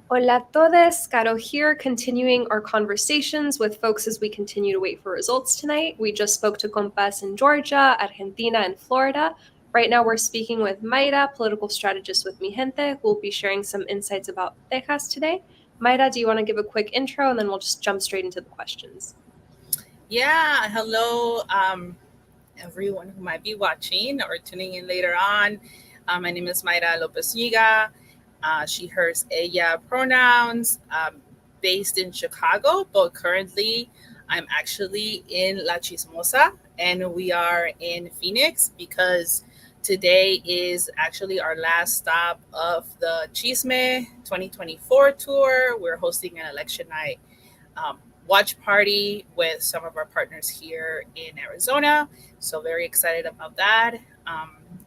Hola a todos, Caro here, continuing our conversations with folks as we continue to wait for results tonight. We just spoke to compas in Georgia, Argentina, and Florida. Right now, we're speaking with Mayra, political strategist with Mijente, who will be sharing some insights about Texas today. Mayra, do you want to give a quick intro, and then we'll just jump straight into the questions? Yeah, hello, everyone who might be watching or tuning in later on. My name is Mayra Lopez Niga. She, hers, ella pronouns, based in Chicago, but currently I'm actually in La Chismosa and we are in Phoenix because today is actually our last stop of the Chisme 2024 tour. We're hosting an election night watch party with some of our partners here in Arizona. So, very excited about that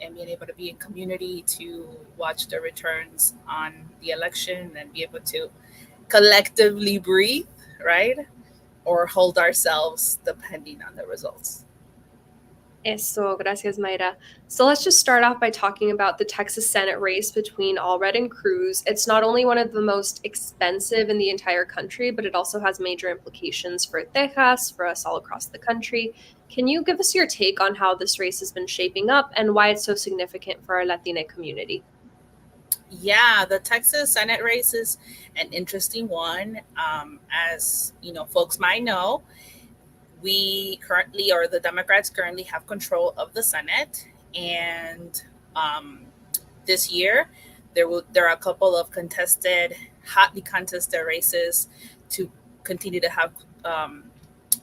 and being able to be in community to watch the returns on the election and be able to collectively breathe, right? Or hold ourselves depending on the results. Eso, gracias, Mayra. So let's just start off by talking about the Texas Senate race between Allred and Cruz. It's not only one of the most expensive in the entire country, but it also has major implications for Texas, for us all across the country. Can you give us your take on how this race has been shaping up and why it's so significant for our Latina community? Yeah, the Texas Senate race is an interesting one. As you know, folks might know, we currently, or the Democrats currently, have control of the Senate, and this year there are a couple of hotly contested races to continue to have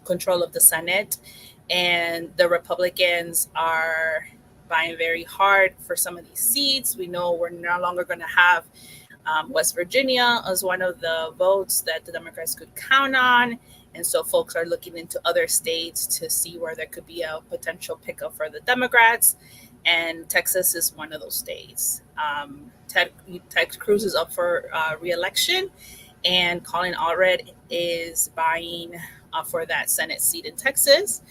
control of the Senate, and the Republicans are vying very hard for some of these seats. We know we're no longer going to have West Virginia as one of the votes that the Democrats could count on. And so folks are looking into other states to see where there could be a potential pickup for the Democrats. And Texas is one of those states. Ted Cruz is up for reelection, and Colin Allred is vying for that Senate seat in Texas.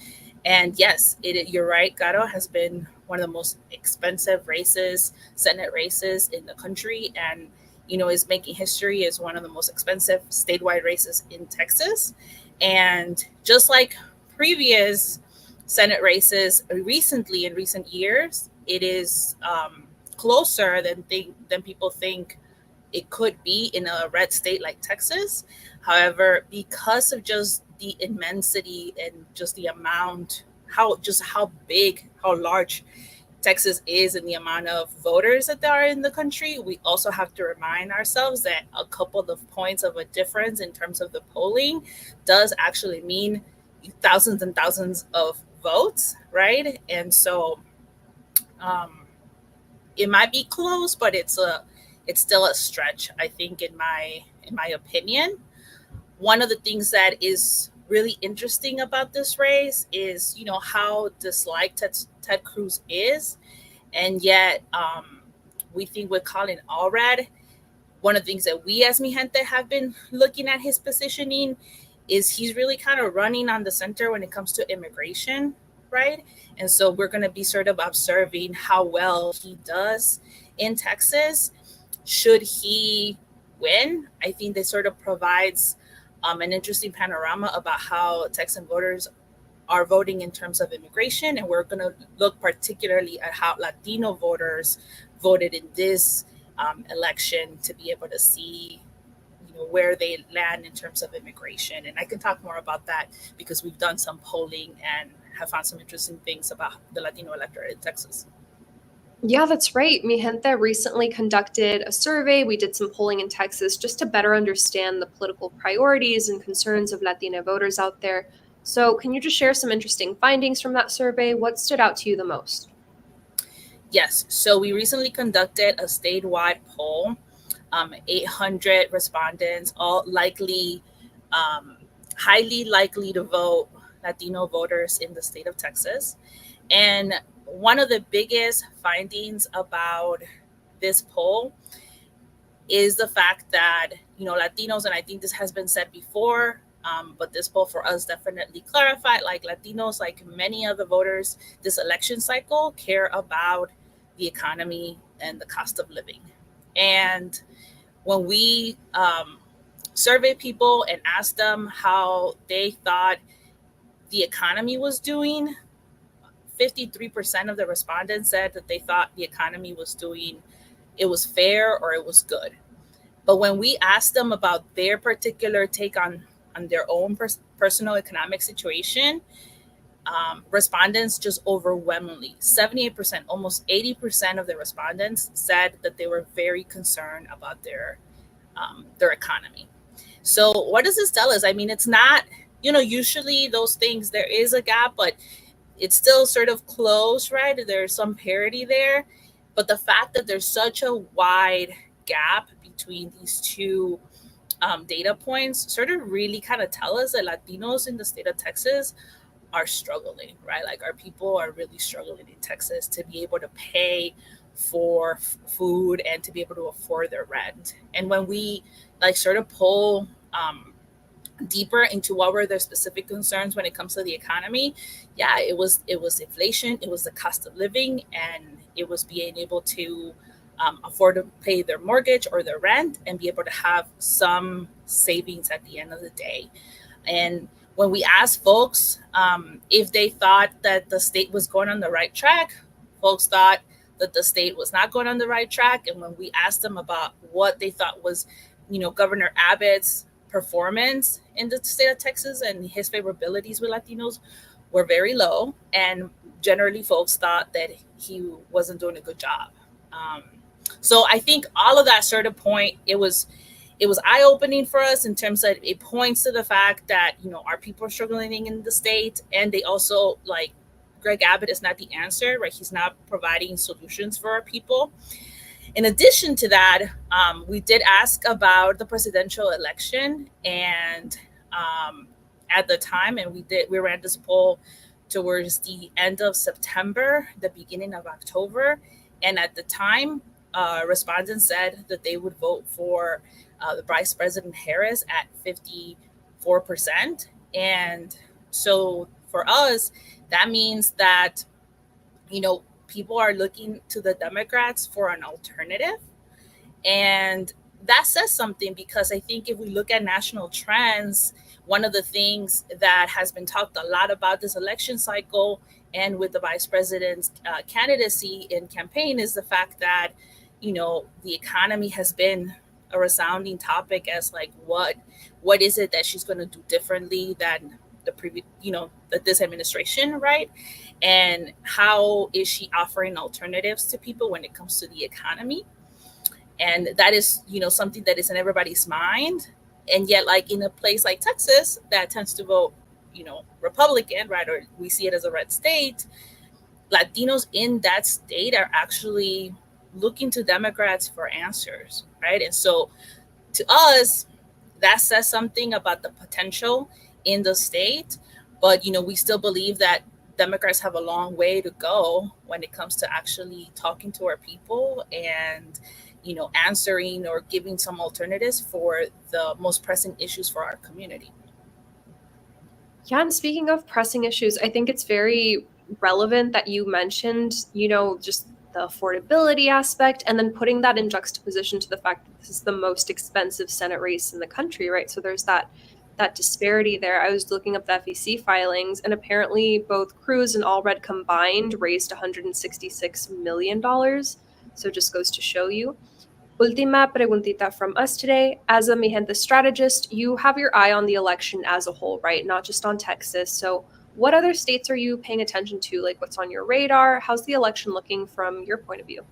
And yes, you're right. Caro has been one of the most expensive races, Senate races in the country, and is making history as one of the most expensive statewide races in Texas. And just like previous Senate races recently in recent years, it is closer than people think it could be in a red state like Texas. However, because of just the immensity and just the amount, how big, how large Texas is and the amount of voters that there are in the country, we also have to remind ourselves that a couple of points of a difference in terms of the polling does actually mean thousands and thousands of votes, right? And so um, it might be close, but it's still a stretch, I think, in my opinion. One of the things that is really interesting about this race is how disliked Ted Cruz is, and yet we think with Colin Allred, one of the things that we as Mi Gente have been looking at his positioning is he's really kind of running on the center when it comes to immigration, right? And so we're going to be sort of observing how well he does in Texas. Should he win, I think this sort of provides an interesting panorama about how Texan voters are voting in terms of immigration. And we're going to look particularly at how Latino voters voted in this election to be able to see where they land in terms of immigration. And I can talk more about that because we've done some polling and have found some interesting things about the Latino electorate in Texas. Yeah, that's right. Mi Gente recently conducted a survey. We did some polling in Texas just to better understand the political priorities and concerns of Latina voters out there. So, can you just share some interesting findings from that survey? What stood out to you the most? Yes, so we recently conducted a statewide poll, 800 respondents, all um, highly likely to vote Latino voters in the state of Texas. And one of the biggest findings about this poll is the fact that, Latinos, and I think this has been said before, but this poll for us definitely clarified, like Latinos, like many of the voters this election cycle, care about the economy and the cost of living. And when we surveyed people and asked them how they thought the economy was doing, 53% of the respondents said that they thought the economy was doing, it was fair or it was good. But when we asked them about their particular take on their own personal economic situation, respondents just overwhelmingly, 78%, almost 80% of the respondents said that they were very concerned about their economy. So what does this tell us? I mean, it's not, usually those things, there is a gap, but it's still sort of close, right? There's some parity there. But the fact that there's such a wide gap between these two data points sort of really kind of tell us that Latinos in the state of Texas are struggling, right? Like our people are really struggling in Texas to be able to pay for food and to be able to afford their rent. And when we like sort of pull deeper into what were their specific concerns when it comes to the economy, yeah, it was inflation, it was the cost of living, and it was being able to afford to pay their mortgage or their rent and be able to have some savings at the end of the day. And when we asked folks if they thought that the state was going on the right track, folks thought that the state was not going on the right track. And when we asked them about what they thought was, Governor Abbott's performance in the state of Texas and his favorabilities with Latinos were very low. And generally, folks thought that he wasn't doing a good job. So I think all of that sort of point, it was eye opening for us in terms that it points to the fact that our people are struggling in the state, and they also like Greg Abbott is not the answer, right? He's not providing solutions for our people. In addition to that, we did ask about the presidential election, and at the time, and we ran this poll towards the end of September, the beginning of October, and at the time, respondents said that they would vote for the Vice President Harris at 54%. And so for us, that means that, people are looking to the Democrats for an alternative. And that says something, because I think if we look at national trends, one of the things that has been talked a lot about this election cycle and with the vice president's candidacy and campaign is the fact that, the economy has been a resounding topic as like what is it that she's going to do differently than the previous, that this administration, right? And how is she offering alternatives to people when it comes to the economy? And that is, something that is in everybody's mind. And yet, like in a place like Texas that tends to vote, Republican, right? Or we see it as a red state. Latinos in that state are actually looking to Democrats for answers, right? And so to us, that says something about the potential in the state. But, we still believe that Democrats have a long way to go when it comes to actually talking to our people and, answering or giving some alternatives for the most pressing issues for our community. Yeah, and speaking of pressing issues, I think it's very relevant that you mentioned, just the affordability aspect, and then putting that in juxtaposition to the fact that this is the most expensive Senate race in the country, right? So there's that disparity there. I was looking up the FEC filings, and apparently both Cruz and Allred combined raised $166 million. So it just goes to show you. Última preguntita from us today. As a Mijente strategist, you have your eye on the election as a whole, right? Not just on Texas. So what other states are you paying attention to? Like what's on your radar? How's the election looking from your point of view?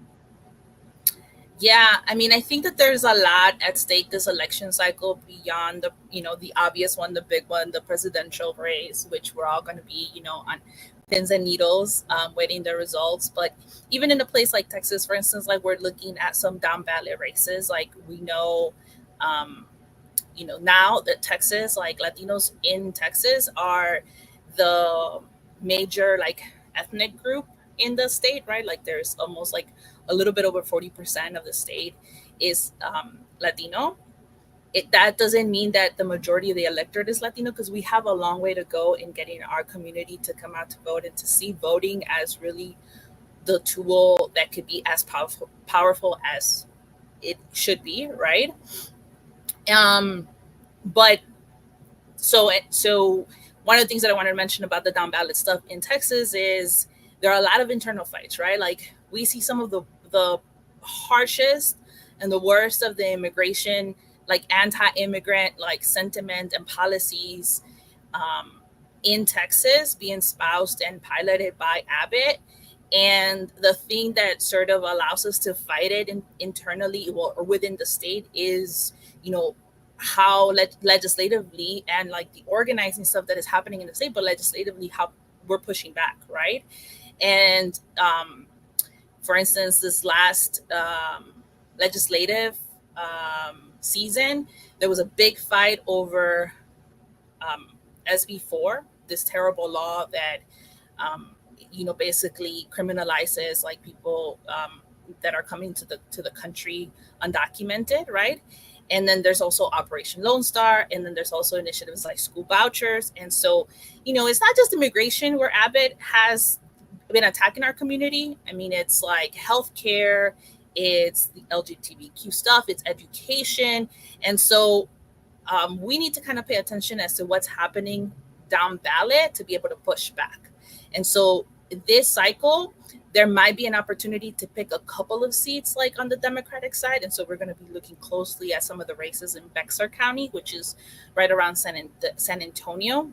Yeah, I mean, I think that there's a lot at stake this election cycle beyond the obvious one, the big one, the presidential race, which we're all going to be, on pins and needles, waiting the results. But even in a place like Texas, for instance, like we're looking at some down ballot races. Like we know, now that Texas, like Latinos in Texas are the major like ethnic group in the state, right? Like there's almost like a little bit over 40% of the state is Latino. That doesn't mean that the majority of the electorate is Latino, because we have a long way to go in getting our community to come out to vote and to see voting as really the tool that could be as powerful as it should be, right? But so one of the things that I wanted to mention about the down ballot stuff in Texas is there are a lot of internal fights, right? Like we see some of the harshest and the worst of the immigration, like anti-immigrant, like sentiment and policies um, in Texas being espoused and piloted by Abbott. And the thing that sort of allows us to fight it internally, well, or within the state is, you know, how legislatively and like the organizing stuff that is happening in the state, but legislatively how we're pushing back, right? And for instance, this last legislative season, there was a big fight over SB4, this terrible law that basically criminalizes like people that are coming to the country undocumented, right? And then there's also Operation Lone Star, and then there's also initiatives like school vouchers. And so, it's not just immigration where Abbott has been attacking our community. I mean, it's like healthcare, it's the LGBTQ stuff, it's education. And so we need to kind of pay attention as to what's happening down ballot to be able to push back. And so this cycle, there might be an opportunity to pick a couple of seats like on the Democratic side. And so we're going to be looking closely at some of the races in Bexar County, which is right around San Antonio,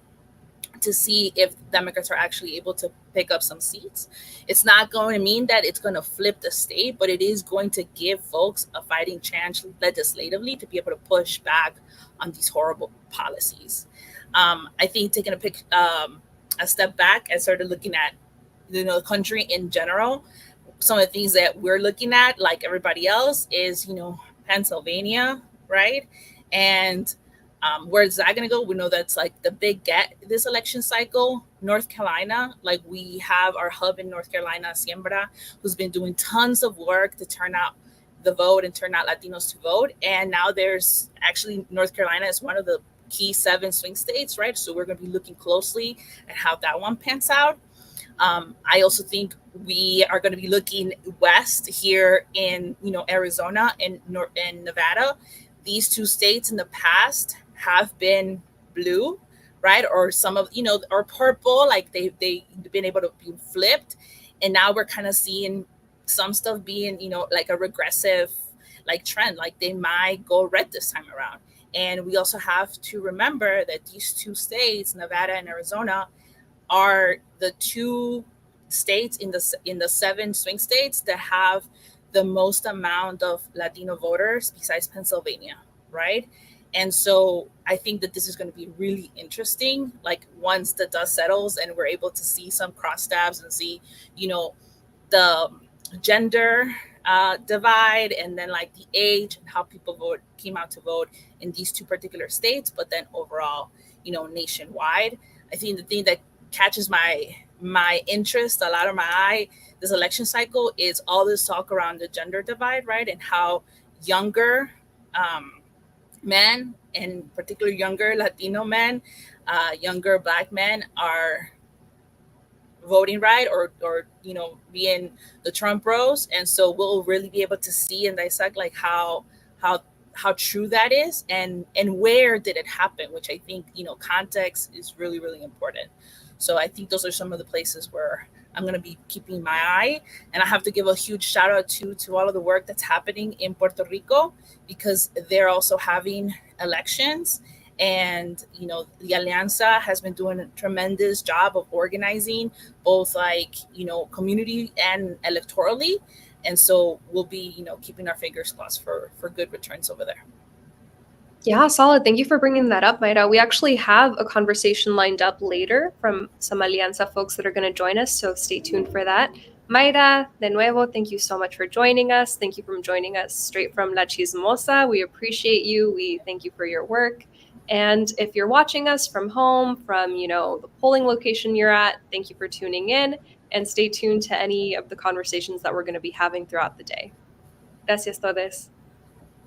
to see if Democrats are actually able to pick up some seats. It's not going to mean that it's going to flip the state, but it is going to give folks a fighting chance legislatively to be able to push back on these horrible policies. I think taking a step back and started looking at the country in general, some of the things that we're looking at, like everybody else, is Pennsylvania, right? And where's that going to go? We know that's like the big get this election cycle. North Carolina, like we have our hub in North Carolina, Siembra, who's been doing tons of work to turn out the vote and turn out Latinos to vote. And now there's actually North Carolina is one of the key 7 swing states, right? So we're going to be looking closely at how that one pans out. I also think we are going to be looking west here in Arizona and Nevada. These 2 states in the past have been blue, right? Or some of or purple, like they've been able to be flipped, and now we're kind of seeing some stuff being like a regressive like trend, like they might go red this time around. And we also have to remember that these 2 states, Nevada and Arizona, are the 2 states in the 7 swing states that have the most amount of Latino voters besides Pennsylvania, right? And so I think that this is going to be really interesting, like once the dust settles and we're able to see some cross stabs and see the gender divide, and then like the age and how people came out to vote in these 2 particular states, but then overall nationwide. I think the thing that catches my interest, a lot of my eye this election cycle, is all this talk around the gender divide, right? And how younger men, and particularly younger Latino men, younger Black men, are voting right, or being the Trump bros. And so we'll really be able to see and dissect like how true that is, and where did it happen, which I think context is really, really important. So I think those are some of the places where I'm going to be keeping my eye. And I have to give a huge shout out to all of the work that's happening in Puerto Rico, because they're also having elections. And the Alianza has been doing a tremendous job of organizing both like community and electorally. And so we'll be keeping our fingers crossed for good returns over there. Yeah, solid. Thank you for bringing that up, Mayra. We actually have a conversation lined up later from some Alianza folks that are going to join us, so stay tuned for that. Mayra, de nuevo, thank you so much for joining us. Thank you for joining us straight from La Chismosa. We appreciate you. We thank you for your work. And if you're watching us from home, from the polling location you're at, thank you for tuning in, and stay tuned to any of the conversations that we're going to be having throughout the day. Gracias todos.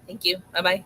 Thank you. Bye-bye.